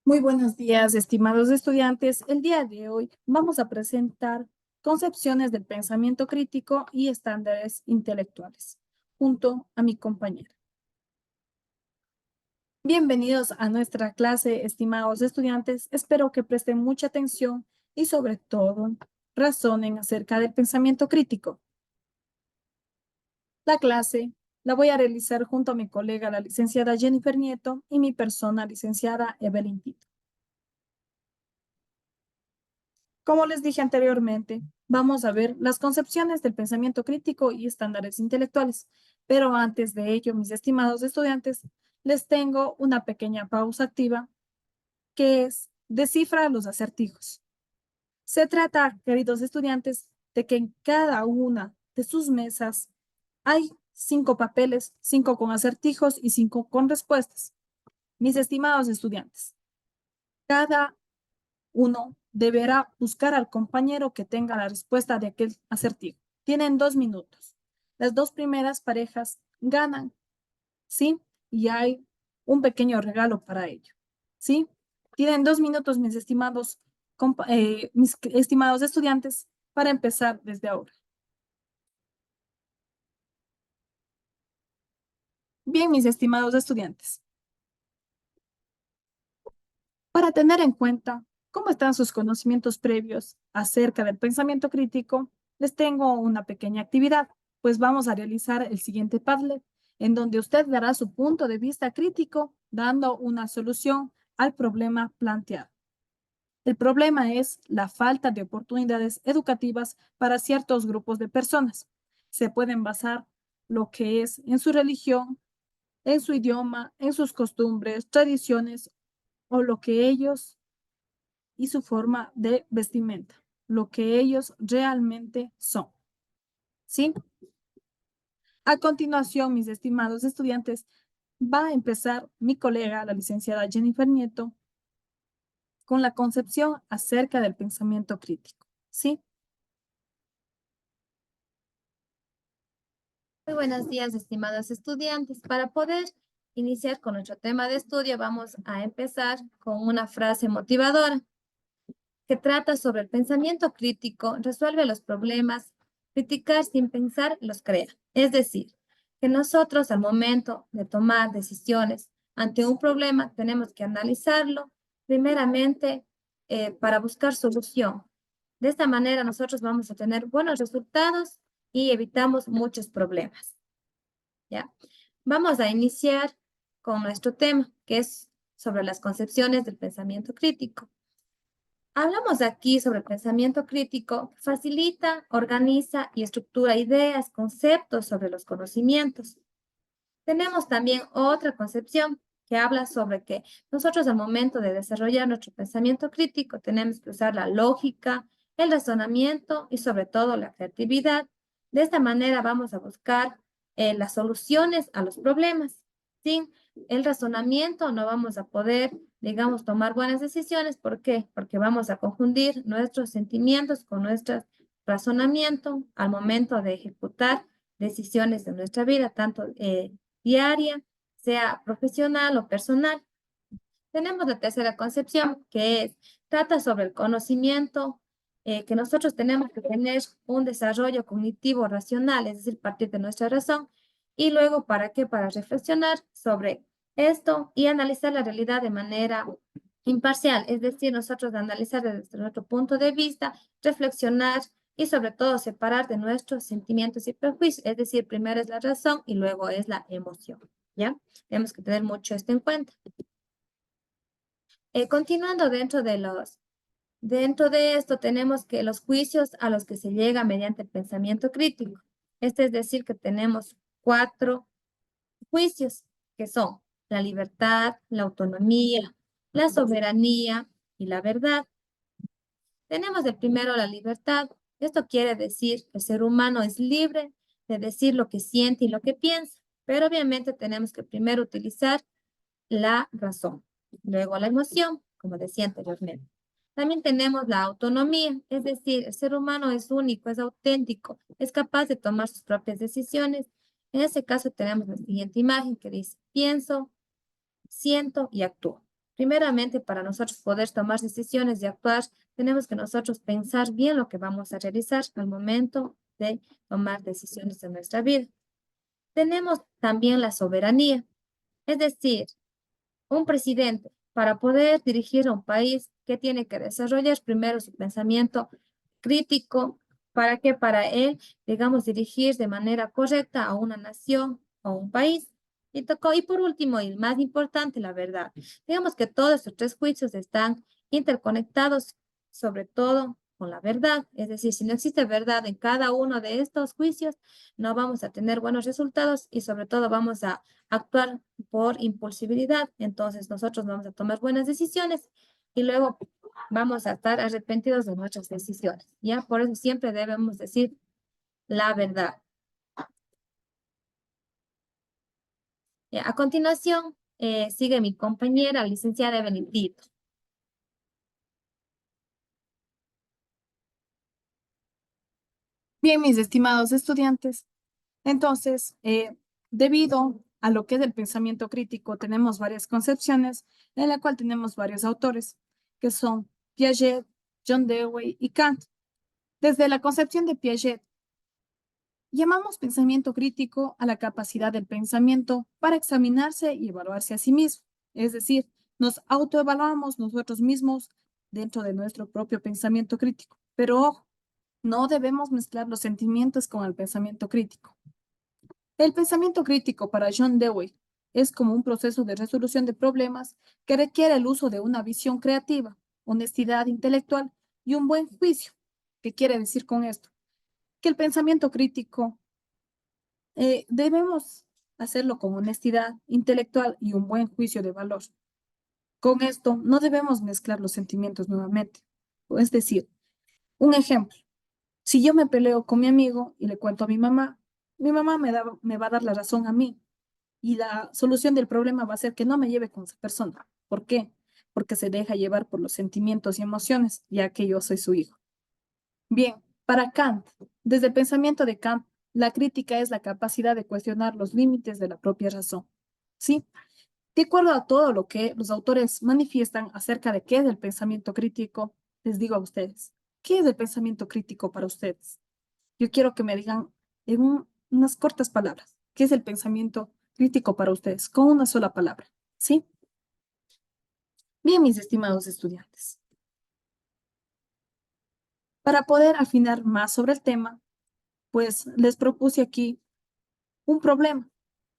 Muy buenos días, estimados estudiantes. El día de hoy vamos a presentar concepciones del pensamiento crítico y estándares intelectuales, junto a mi compañera. Bienvenidos a nuestra clase, estimados estudiantes. Espero que presten mucha atención y sobre todo razonen acerca del pensamiento crítico. La clase la voy a realizar junto a mi colega, la licenciada Jennifer Nieto, y mi persona, licenciada Evelyn Tito. Como les dije anteriormente, vamos a ver las concepciones del pensamiento crítico y estándares intelectuales. Pero antes de ello, mis estimados estudiantes, les tengo una pequeña pausa activa que es descifra los acertijos. Se trata, queridos estudiantes, de que en cada una de sus mesas hay 5 papeles, 5 con acertijos y 5 con respuestas. Mis estimados estudiantes, cada uno deberá buscar al compañero que tenga la respuesta de aquel acertijo. Tienen 2 minutos. Las dos primeras parejas ganan, ¿sí? Y hay un pequeño regalo para ello, ¿sí? Tienen 2 minutos, mis estimados estudiantes, para empezar desde ahora. Bien, mis estimados estudiantes, para tener en cuenta cómo están sus conocimientos previos acerca del pensamiento crítico, les tengo una pequeña actividad, pues vamos a realizar el siguiente Padlet, en donde usted dará su punto de vista crítico, dando una solución al problema planteado. El problema es la falta de oportunidades educativas para ciertos grupos de personas. Se pueden basar lo que es en su religión, en su idioma, en sus costumbres, tradiciones o lo que ellos y su forma de vestimenta, lo que ellos realmente son. ¿Sí? A continuación, mis estimados estudiantes, va a empezar mi colega, la licenciada Jennifer Nieto, con la concepción acerca del pensamiento crítico. ¿Sí? Muy buenos días, estimados estudiantes. Para poder iniciar con nuestro tema de estudio, vamos a empezar con una frase motivadora que trata sobre el pensamiento crítico, resuelve los problemas, criticar sin pensar los crea. Es decir, que nosotros al momento de tomar decisiones ante un problema tenemos que analizarlo primeramente para buscar solución. De esta manera nosotros vamos a tener buenos resultados y evitamos muchos problemas. ¿Ya? Vamos a iniciar con nuestro tema, que es sobre las concepciones del pensamiento crítico. Hablamos aquí sobre el pensamiento crítico que facilita, organiza y estructura ideas, conceptos sobre los conocimientos. Tenemos también otra concepción que habla sobre que nosotros al momento de desarrollar nuestro pensamiento crítico tenemos que usar la lógica, el razonamiento y sobre todo la creatividad. De esta manera vamos a buscar las soluciones a los problemas. Sin el razonamiento no vamos a poder, digamos, tomar buenas decisiones. ¿Por qué? Porque vamos a confundir nuestros sentimientos con nuestro razonamiento al momento de ejecutar decisiones de nuestra vida, tanto diaria, sea profesional o personal. Tenemos la tercera concepción, que es, trata sobre el conocimiento, que nosotros tenemos que tener un desarrollo cognitivo racional, es decir, partir de nuestra razón, y luego, ¿para qué? Para reflexionar sobre esto y analizar la realidad de manera imparcial, es decir, nosotros analizar desde nuestro punto de vista, reflexionar y sobre todo separar de nuestros sentimientos y prejuicios, es decir, primero es la razón y luego es la emoción, ¿ya? Tenemos que tener mucho esto en cuenta. Continuando dentro de esto tenemos que los juicios a los que se llega mediante el pensamiento crítico. Este es decir, que tenemos 4 juicios que son la libertad, la autonomía, la soberanía y la verdad. Tenemos de primero la libertad. Esto quiere decir que el ser humano es libre de decir lo que siente y lo que piensa, pero obviamente tenemos que primero utilizar la razón, luego la emoción, como decía anteriormente. También tenemos la autonomía, es decir, el ser humano es único, es auténtico, es capaz de tomar sus propias decisiones. En ese caso tenemos la siguiente imagen que dice, pienso, siento y actúo. Primeramente, para nosotros poder tomar decisiones y actuar, tenemos que nosotros pensar bien lo que vamos a realizar al momento de tomar decisiones en nuestra vida. Tenemos también la soberanía, es decir, un presidente, para poder dirigir a un país, que tiene que desarrollar primero su pensamiento crítico, para que para él, digamos, dirigir de manera correcta a una nación o un país. Y por último, y más importante, la verdad. Digamos que todos estos tres juicios están interconectados, sobre todo con la verdad. Es decir, si no existe verdad en cada uno de estos juicios, no vamos a tener buenos resultados y sobre todo vamos a actuar por impulsividad. Entonces nosotros vamos a tomar buenas decisiones y luego vamos a estar arrepentidos de nuestras decisiones, ¿ya? Por eso siempre debemos decir la verdad. A continuación, sigue mi compañera, licenciada Evelyn Tito. Bien, mis estimados estudiantes, entonces, debido a lo que es el pensamiento crítico, tenemos varias concepciones en la cual tenemos varios autores, que son Piaget, John Dewey y Kant. Desde la concepción de Piaget, llamamos pensamiento crítico a la capacidad del pensamiento para examinarse y evaluarse a sí mismo. Es decir, nos autoevaluamos nosotros mismos dentro de nuestro propio pensamiento crítico. Pero ojo, no debemos mezclar los sentimientos con el pensamiento crítico. El pensamiento crítico para John Dewey es como un proceso de resolución de problemas que requiere el uso de una visión creativa, honestidad intelectual y un buen juicio. ¿Qué quiere decir con esto? Que el pensamiento crítico debemos hacerlo con honestidad intelectual y un buen juicio de valor. Con esto no debemos mezclar los sentimientos nuevamente. Es decir, un ejemplo, si yo me peleo con mi amigo y le cuento a mi mamá me va a dar la razón a mí y la solución del problema va a ser que no me lleve con esa persona. ¿Por qué? Porque se deja llevar por los sentimientos y emociones, ya que yo soy su hijo. Bien, para Kant, desde el pensamiento de Kant, la crítica es la capacidad de cuestionar los límites de la propia razón. ¿Sí? De acuerdo a todo lo que los autores manifiestan acerca de qué es el pensamiento crítico, les digo a ustedes, ¿qué es el pensamiento crítico para ustedes? Yo quiero que me digan en unas cortas palabras, ¿qué es el pensamiento crítico para ustedes? Con una sola palabra, ¿sí? Bien, mis estimados estudiantes. Para poder afinar más sobre el tema, pues les propuse aquí un problema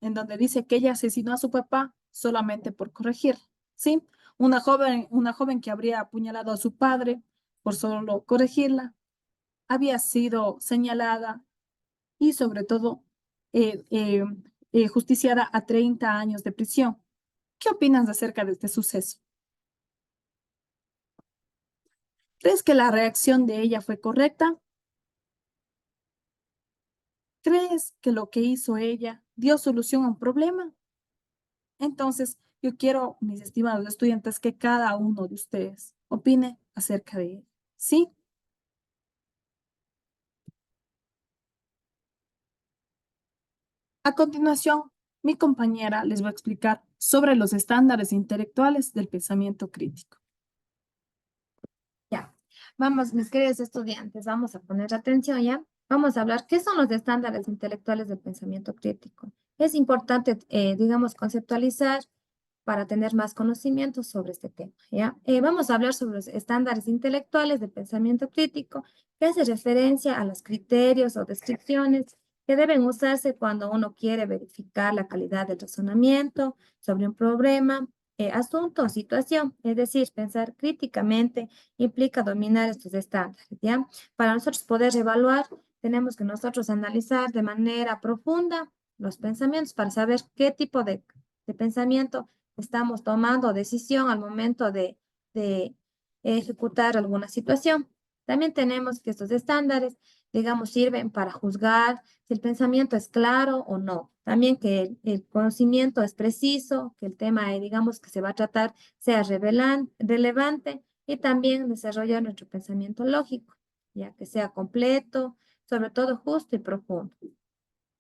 en donde dice que ella asesinó a su papá solamente por corregir, ¿sí? Una joven que habría apuñalado a su padre por solo corregirla, había sido señalada y sobre todo eh, eh, justiciada a 30 años de prisión. ¿Qué opinas acerca de este suceso? ¿Crees que la reacción de ella fue correcta? ¿Crees que lo que hizo ella dio solución a un problema? Entonces, yo quiero, mis estimados estudiantes, que cada uno de ustedes opine acerca de él. ¿Sí? A continuación, mi compañera les va a explicar sobre los estándares intelectuales del pensamiento crítico. Ya, vamos, mis queridos estudiantes, vamos a poner atención ya. Vamos a hablar qué son los estándares intelectuales del pensamiento crítico. Es importante, digamos, conceptualizar para tener más conocimiento sobre este tema, ¿ya? Vamos a hablar sobre los estándares intelectuales del pensamiento crítico, que hace referencia a los criterios o descripciones que deben usarse cuando uno quiere verificar la calidad del razonamiento sobre un problema, asunto o situación. Es decir, pensar críticamente implica dominar estos estándares, ¿ya? Para nosotros poder evaluar, tenemos que nosotros analizar de manera profunda los pensamientos para saber qué tipo de pensamiento estamos tomando decisión al momento de ejecutar alguna situación. También tenemos que estos estándares, digamos, sirven para juzgar si el pensamiento es claro o no. También que el conocimiento es preciso, que el tema, digamos, que se va a tratar sea relevante y también desarrollar nuestro pensamiento lógico, ya que sea completo, sobre todo justo y profundo.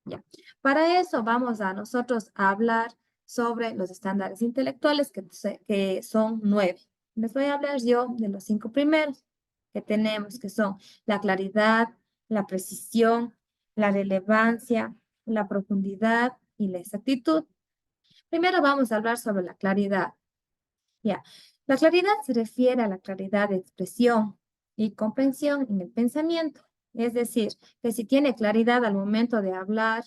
Ya. Para eso vamos a nosotros a hablar sobre los estándares intelectuales, que son 9. Les voy a hablar yo de los 5 primeros que tenemos, que son la claridad, la precisión, la relevancia, la profundidad y la exactitud. Primero vamos a hablar sobre la claridad. Ya, la claridad se refiere a la claridad de expresión y comprensión en el pensamiento. Es decir, que si tiene claridad al momento de hablar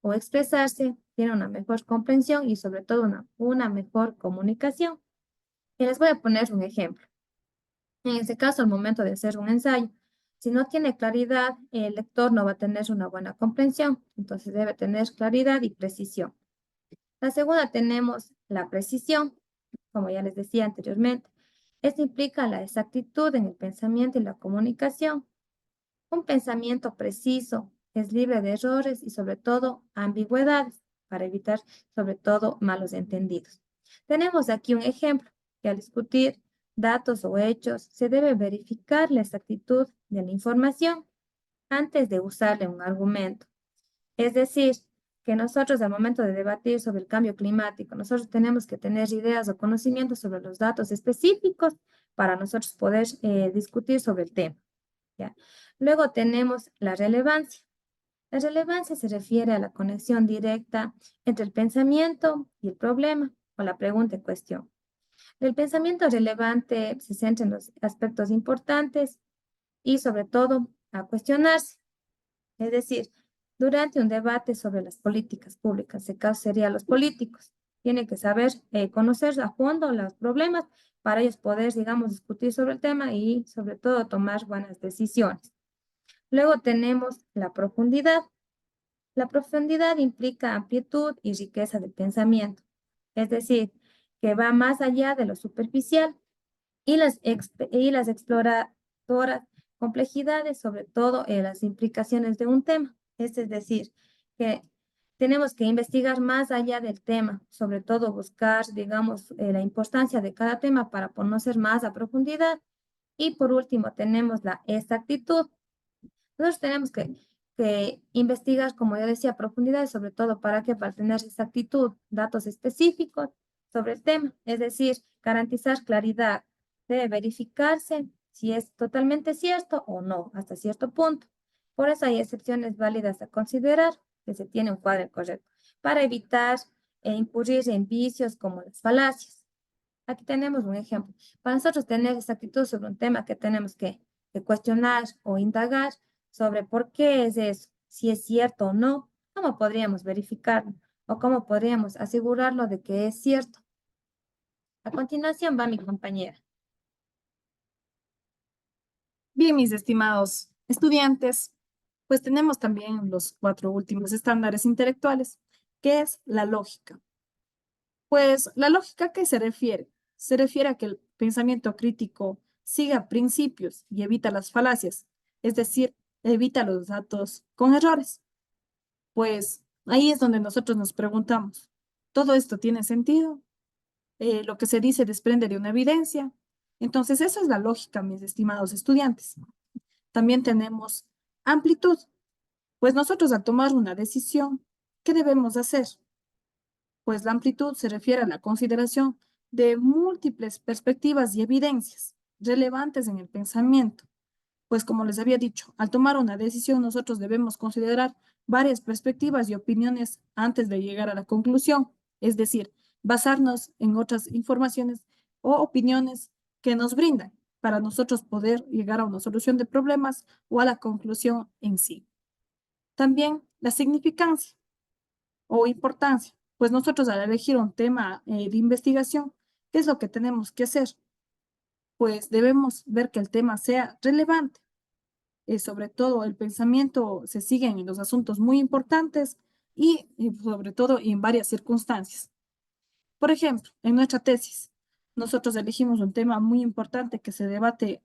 o expresarse, tiene una mejor comprensión y sobre todo una mejor comunicación. Y les voy a poner un ejemplo. En este caso, al momento de hacer un ensayo, si no tiene claridad, el lector no va a tener una buena comprensión, entonces debe tener claridad y precisión. La segunda tenemos la precisión, como ya les decía anteriormente. Esto implica la exactitud en el pensamiento y la comunicación. Un pensamiento preciso es libre de errores y sobre todo ambigüedades para evitar sobre todo malos entendidos. Tenemos aquí un ejemplo que al discutir datos o hechos se debe verificar la exactitud de la información antes de usarle un argumento. Es decir, que nosotros al momento de debatir sobre el cambio climático, nosotros tenemos que tener ideas o conocimientos sobre los datos específicos para nosotros poder discutir sobre el tema. ¿Ya? Luego tenemos la relevancia. La relevancia se refiere a la conexión directa entre el pensamiento y el problema o la pregunta en cuestión. El pensamiento relevante se centra en los aspectos importantes y sobre todo a cuestionarse. Es decir, durante un debate sobre las políticas públicas, el caso sería los políticos, tienen que saber conocer a fondo los problemas para ellos poder, digamos, discutir sobre el tema y sobre todo tomar buenas decisiones. Luego tenemos la profundidad. La profundidad implica amplitud y riqueza del pensamiento, es decir, que va más allá de lo superficial y las exploradoras complejidades, sobre todo en las implicaciones de un tema. Es decir, que tenemos que investigar más allá del tema, sobre todo buscar, digamos, la importancia de cada tema para conocer más a profundidad. Y por último, tenemos la exactitud. Nosotros tenemos que investigar, como yo decía, a profundidad, y sobre todo para que para tener exactitud, datos específicos sobre el tema, es decir, garantizar claridad. Debe verificarse si es totalmente cierto o no, hasta cierto punto. Por eso hay excepciones válidas a considerar que se tiene un cuadro correcto, para evitar incurrir en vicios como las falacias. Aquí tenemos un ejemplo. Para nosotros tener exactitud sobre un tema que tenemos que cuestionar o indagar sobre por qué es eso, si es cierto o no, ¿cómo podríamos verificarlo? ¿O cómo podríamos asegurarlo de que es cierto? A continuación va mi compañera. Bien, mis estimados estudiantes, pues tenemos también los 4 últimos estándares intelectuales, que es la lógica. Pues la lógica, ¿a qué se refiere? Se refiere a que el pensamiento crítico siga principios y evita las falacias, es decir, evita los datos con errores. Pues ahí es donde nosotros nos preguntamos, ¿todo esto tiene sentido? Lo que se dice desprende de una evidencia. Entonces, esa es la lógica, mis estimados estudiantes. También tenemos amplitud, pues nosotros al tomar una decisión, ¿qué debemos hacer? Pues la amplitud se refiere a la consideración de múltiples perspectivas y evidencias relevantes en el pensamiento. Pues como les había dicho, al tomar una decisión nosotros debemos considerar varias perspectivas y opiniones antes de llegar a la conclusión, es decir, basarnos en otras informaciones o opiniones que nos brindan para nosotros poder llegar a una solución de problemas o a la conclusión en sí. También la significancia o importancia, pues nosotros al elegir un tema de investigación, ¿qué es lo que tenemos que hacer? Pues debemos ver que el tema sea relevante. Sobre todo el pensamiento se sigue en los asuntos muy importantes y sobre todo en varias circunstancias. Por ejemplo, en nuestra tesis, nosotros elegimos un tema muy importante que se debate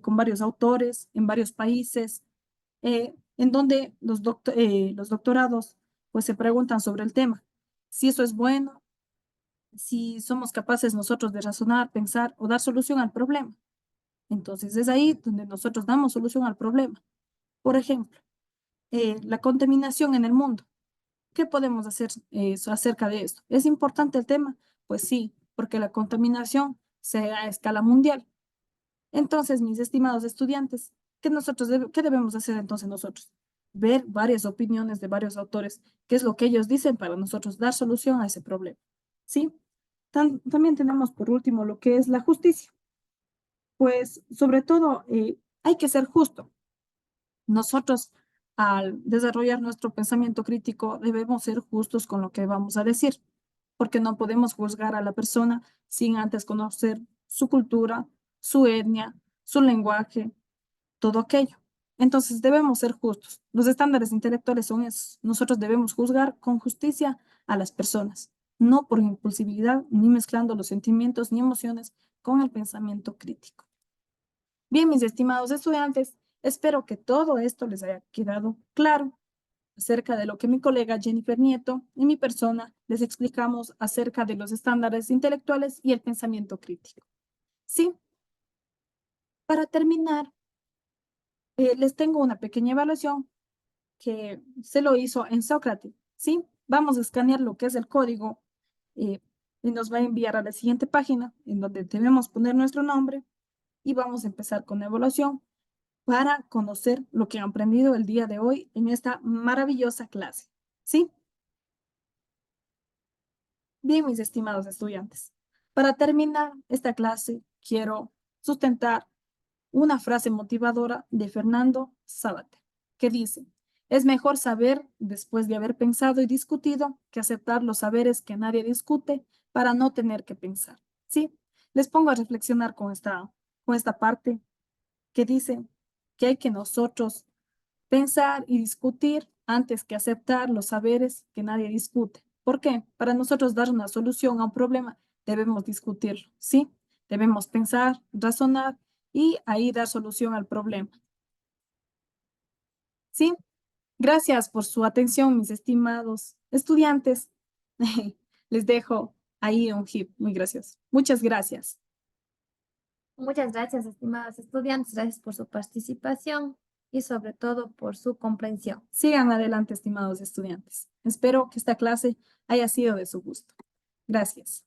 con varios autores en varios países, en donde los doctorados pues se preguntan sobre el tema, si eso es bueno, si somos capaces nosotros de razonar, pensar o dar solución al problema. Entonces es ahí donde nosotros damos solución al problema. Por ejemplo, la contaminación en el mundo. ¿Qué podemos hacer acerca de esto? ¿Es importante el tema? Pues sí, porque la contaminación se da a escala mundial. Entonces, mis estimados estudiantes, ¿qué debemos hacer entonces nosotros? Ver varias opiniones de varios autores, qué es lo que ellos dicen para nosotros dar solución a ese problema. ¿Sí? También tenemos por último lo que es la justicia. Pues sobre todo hay que ser justo. Nosotros, al desarrollar nuestro pensamiento crítico, debemos ser justos con lo que vamos a decir, porque no podemos juzgar a la persona sin antes conocer su cultura, su etnia, su lenguaje, todo aquello. Entonces debemos ser justos. Los estándares intelectuales son esos. Nosotros debemos juzgar con justicia a las personas, no por impulsividad, ni mezclando los sentimientos ni emociones con el pensamiento crítico. Bien, mis estimados estudiantes, espero que todo esto les haya quedado claro acerca de lo que mi colega Jennifer Nieto y mi persona les explicamos acerca de los estándares intelectuales y el pensamiento crítico. Sí, para terminar, les tengo una pequeña evaluación que se lo hizo en Sócrates. Sí, vamos a escanear lo que es el código eh, y nos va a enviar a la siguiente página en donde debemos poner nuestro nombre y vamos a empezar con la evaluación para conocer lo que han aprendido el día de hoy en esta maravillosa clase. ¿Sí? Bien, mis estimados estudiantes. Para terminar esta clase, quiero sustentar una frase motivadora de Fernando Sábater, que dice, es mejor saber después de haber pensado y discutido que aceptar los saberes que nadie discute para no tener que pensar. ¿Sí? Les pongo a reflexionar con esta parte que dice que hay que nosotros pensar y discutir antes que aceptar los saberes que nadie discute. ¿Por qué? Para nosotros dar una solución a un problema, debemos discutirlo, ¿sí? Debemos pensar, razonar y ahí dar solución al problema, ¿sí? Gracias por su atención, mis estimados estudiantes. Les dejo ahí un hip muy gracioso. Muchas gracias. Muchas gracias, estimados estudiantes. Gracias por su participación y sobre todo por su comprensión. Sigan adelante, estimados estudiantes. Espero que esta clase haya sido de su gusto. Gracias.